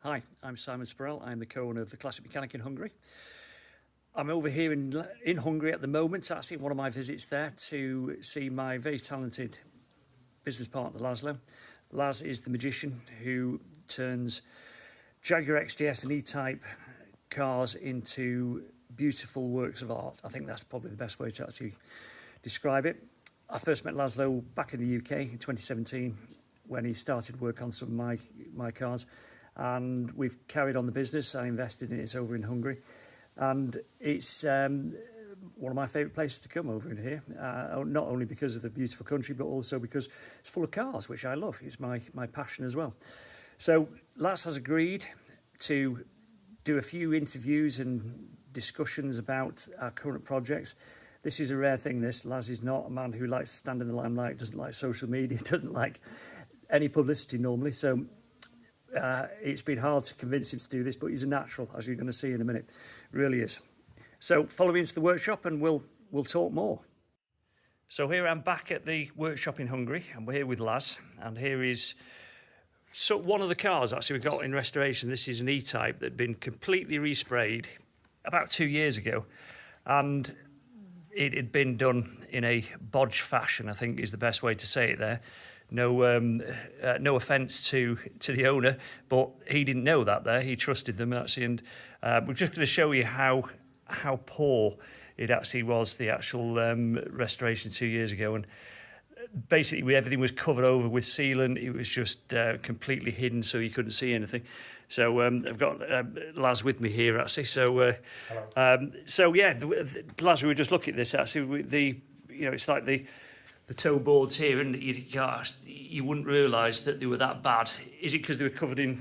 Hi, I'm Simon Sporell. I'm the co-owner of the Classic Mechanic in Hungary. I'm over here in Hungary at the moment, actually one of my visits there to see my very talented business partner, Laszlo. Laz is the magician who turns Jaguar XDS and E-Type cars into beautiful works of art. I think that's probably the best way to actually describe it. I first met Laszlo back in the UK in 2017 when he started work on some of my cars. And we've carried on the business. I invested in it over in Hungary, and it's one of my favourite places to come over in here. Not only because of the beautiful country, but also because it's full of cars, which I love. It's my passion as well. So Laz has agreed to do a few interviews and discussions about our current projects. This is a rare thing. Laz is not a man who likes to stand in the limelight, doesn't like social media, doesn't like any publicity normally. So it's been hard to convince him to do this, but he's a natural, as you're going to see in a minute. Really is. So follow me into the workshop and we'll talk more. So here I'm back at the workshop in Hungary, and we're here with Laz, and here is one of the cars actually we got in restoration. This is an E-Type that had been completely resprayed about 2 years ago, and it had been done in a bodge fashion, I think is the best way to say it there. No offence to the owner, but he didn't know that there. He trusted them actually, and we're just going to show you how poor it actually was, the actual restoration 2 years ago. And basically everything was covered over with sealant. It was just completely hidden, so you couldn't see anything. So I've got Laz with me here actually. So Laz, we were just looking at this actually. It's like the toe boards here, and you wouldn't realise that they were that bad. Is it because they were covered in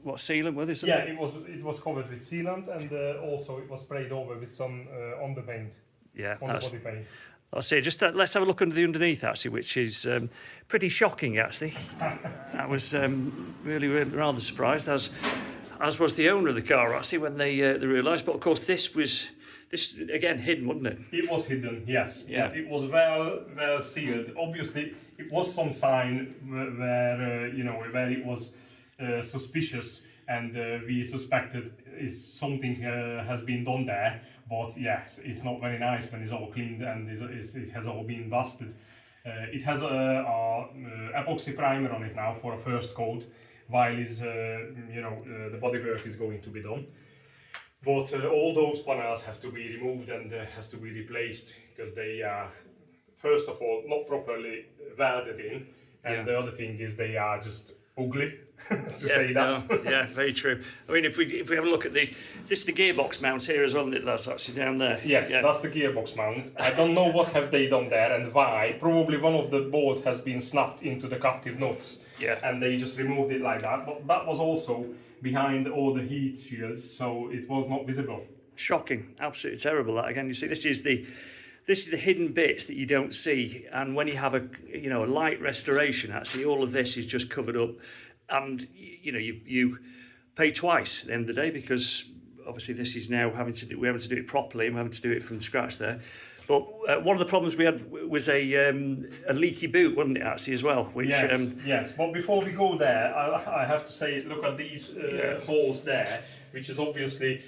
what, sealant? Were they something? Yeah, it was covered with sealant, and also it was sprayed over with some underpaint. Yeah, on the body paint. I'll say just let's have a look under the underneath actually, which is pretty shocking actually. I was really rather surprised, as was the owner of the car actually when they realised. But of course this again hidden, wasn't it? It was hidden, yes. Yeah. Yes, it was well sealed. Obviously, it was some sign where it was suspicious, and we suspected is something has been done there. But yes, it's not very nice when it's all cleaned and it has all been busted. It has a epoxy primer on it now for a first coat, while the bodywork is going to be done. But all those panels has to be removed and has to be replaced, because they are, first of all, not properly welded in, and the other thing is they are just ugly, say that. No, yeah, very true. I mean, if we have a look at this is the gearbox mount here as well, isn't it? That's actually down there. Yes, that's the gearbox mount. I don't know what have they done there and why. Probably one of the bolt has been snapped into the captive nuts. Yeah. And they just removed it like that. But that was also behind all the heat shields, so it was not visible. Shocking, absolutely terrible. That again, you see, this is the hidden bits that you don't see, and when you have a light restoration, actually all of this is just covered up, and you pay twice at the end of the day, because obviously this is now we're having to do it properly, and we're having to do it from scratch there. But one of the problems we had was a leaky boot, wasn't it, actually, as well? Which, yes. But before we go there, I have to say, look at these holes there, which is obviously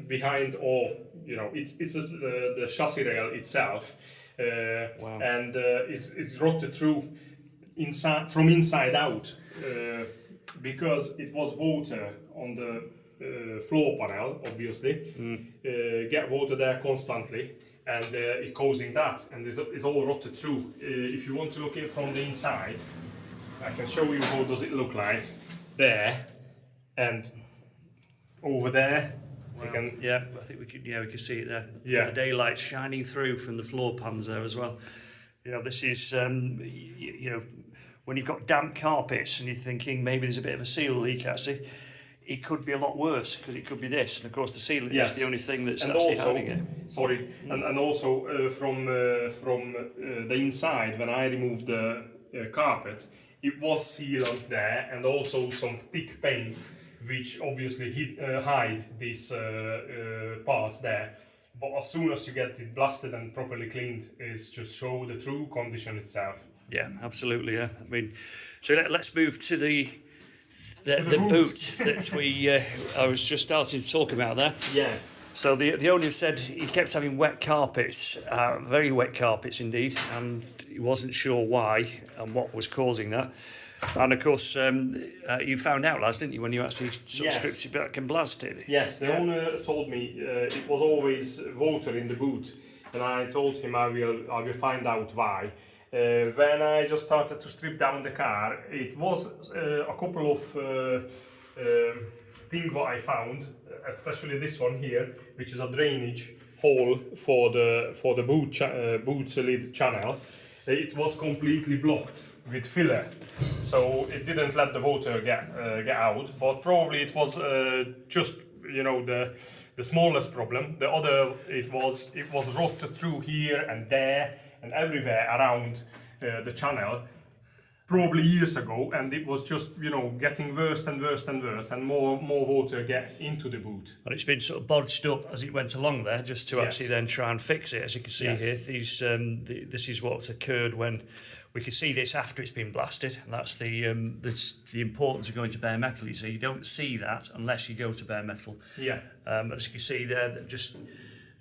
behind all. It's the chassis rail itself, wow. And it's rotted through from inside out, because it was water on the floor panel, obviously. Get water there constantly. And it causing that, and it's all rotted through. If you want to look in from the inside, I can show you how does it look like there and over there. Wow. I think we can see it there. Yeah, the daylight shining through from the floor pans there as well. This is when you've got damp carpets and you're thinking maybe there's a bit of a seal leak actually. It could be a lot worse, because it could be this, and of course the sealant is the only thing that's actually hiding it. Sorry, and also from the inside, when I removed the carpet, it was sealant there, and also some thick paint, which obviously hide these parts there. But as soon as you get it blasted and properly cleaned, it's just show the true condition itself. Yeah, absolutely. Yeah, I mean, so let's move to the the boot that I was just starting to talk about there. Yeah. So the owner said he kept having wet carpets, very wet carpets indeed, and he wasn't sure why and what was causing that. And of course, you found out, Laz, didn't you, when you actually sort of stripped it back and blasted? Yes, the owner told me it was always water in the boot, and I told him I will find out why. When I just started to strip down the car, it was a couple of things what I found, especially this one here, which is a drainage hole for the boot lid channel. It was completely blocked with filler, so it didn't let the water get out. But probably it was just the smallest problem. The other it was rotted through here and there and everywhere around the channel, probably years ago, and it was just getting worse and worse and worse, and more water get into the boot. And it's been sort of bodged up as it went along there, just to actually then try and fix it. As you can see here, this is what's occurred when we can see this after it's been blasted, and that's the importance of going to bare metal. So you don't see that unless you go to bare metal. Yeah. As you can see there, just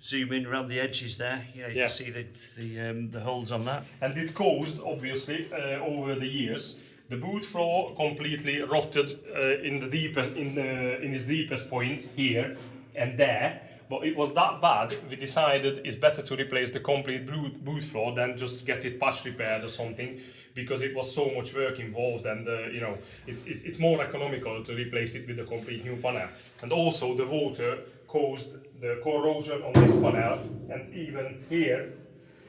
zoom in around the edges there. Yeah, you can see the holes on that. And it caused, obviously, over the years, the boot floor completely rotted in its deepest point here and there. But it was that bad, we decided it's better to replace the complete boot floor than just get it patch repaired or something, because it was so much work involved, and it's more economical to replace it with a complete new panel. And also the water caused the corrosion on this panel, and even here,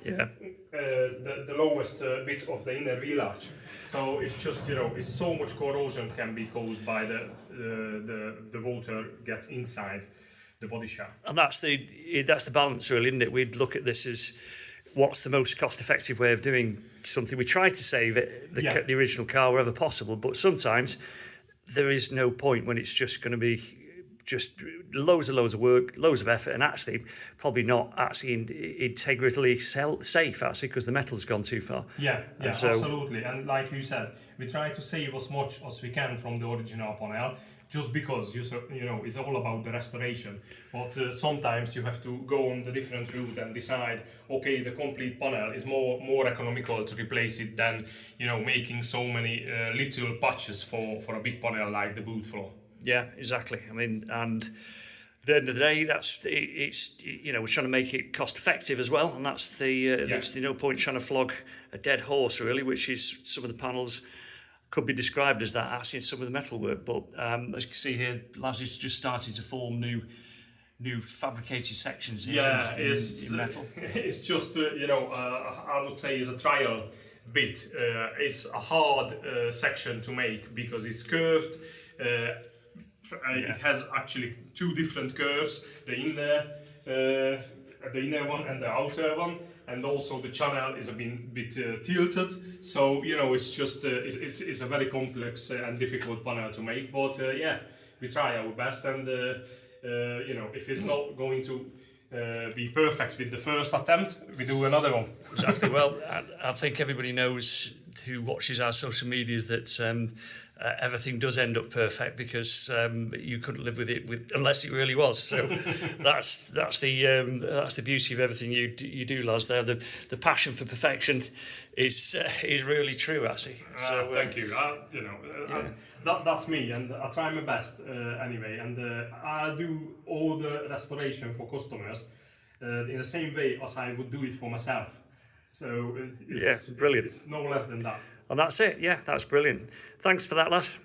the lowest bit of the inner wheel arch. So it's just it's so much corrosion can be caused by the water gets inside the body shop. And that's the balance, really, isn't it? We'd look at this as what's the most cost-effective way of doing something. We try to save the original car wherever possible, but sometimes there is no point when it's just going to be just loads of work, loads of effort, and actually probably not actually integrally safe, actually, because the metal's gone too far. Yeah, absolutely. And like you said, we try to save as much as we can from the original panel, just because it's all about the restoration. But sometimes you have to go on the different route and decide, okay, the complete panel is more economical to replace it than making so many little patches for a big panel like the boot floor. Yeah, exactly. I mean, and at the end of the day, we're trying to make it cost effective as well, and that's there's no point trying to flog a dead horse, really, which is some of the panels could be described as that, actually, in some of the metalwork. But as you can see here, Laz is just starting to form new fabricated sections here in metal. It's just I would say is a trial bit. It's a hard section to make because it's curved. It has actually two different curves: the inner one and the outer one, and also the channel is a bit tilted. So it's just it's a very complex and difficult panel to make. But we try our best, and if it's not going to be perfect with the first attempt, we do another one. Exactly. Well, I think everybody knows who watches our social medias that everything does end up perfect, because you couldn't live with it unless it really was. So that's the beauty of everything you do, Laz. There, the passion for perfection is really true, actually. So thank you. That's me, and I try my best anyway. And I do all the restoration for customers in the same way as I would do it for myself. So it's brilliant. It's no less than that. And that's it. Yeah, that's brilliant. Thanks for that, Laz.